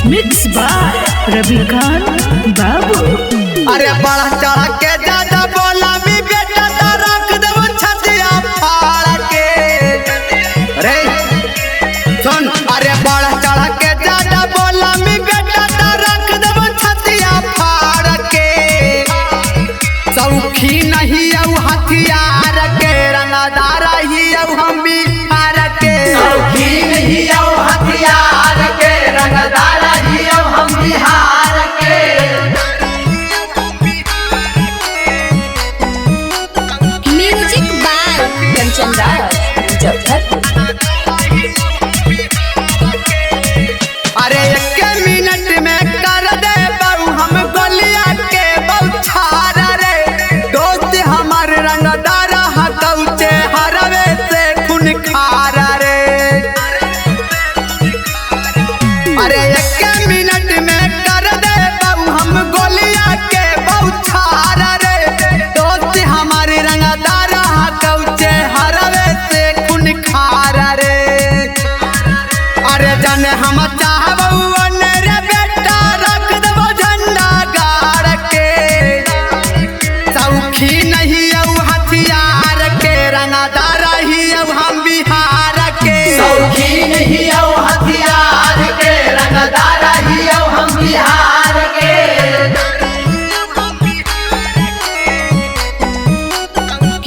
Mix by Ravikant बाबू। अरे बड़ा चढ़ा के ज्यादा बोला भी बेटा तो रख देबो छतिया फाड़ के। रे सुन, अरे बड़ा चढ़ा के ज्यादा बोला भी बेटा तो रख देबो छतिया फाड़ के। सौखी नहीं औ हथियार के, रंगदार ही औ हम बिहार के। सौखी नहीं औ हथियार के, रंगदार ही औ हम बिहार के। Music by Kanchan Raj Muzaffarpur. अरे एक मिनट में कर दे बहु हम गोलिया के बौछार रे। दोस्त हमार रंगदार हकौचे हरवे से खून खार रे। अरे एक मिनट में कर दे बहु हम गोलिया के बौछार रे। दोस्त हमारे रंगदार हकौचे हरवे से खून खार रे। अरे जाने हम चाहबो रे बेटा रख देबो झंडा गाड़ के। सौखी नहीं औ हथियार के, रंगदार ही औ हम बिहार के। सौखी नहीं औ हथियार के, रंगदार ही औ हम बिहार के।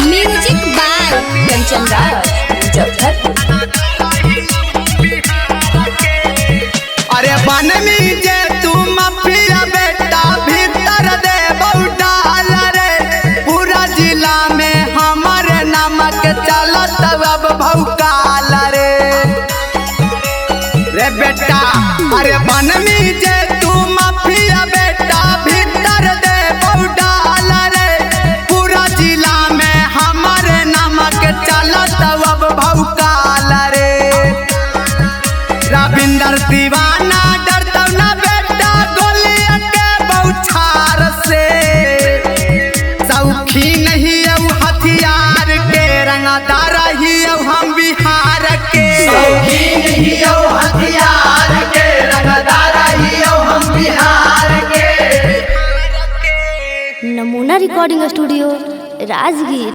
Music by Kanchan Raj Muzaffarpur. अरे बन में जे तू माफिया बेटा भीतर दे डाल रे। पूरा जिला में हमारे नमक चलत अब भौकाल रे। रे बेटा अरे बन में जे तू माफिया बेटा भीतर दे डाल रे। पूरा जिला में हमारे नमक चलत अब भौकाल रे। रविंदर दीवाना डरता ना बेटा गोलिया के बौछार से। सौखी नहीं औ हथियार के, रंगदार ही औ हम बिहार के। सौखी नहीं औ हथियार के, रंगदार ही औ हम बिहार के। नमूना रिकॉर्डिंग स्टूडियो राजगीर।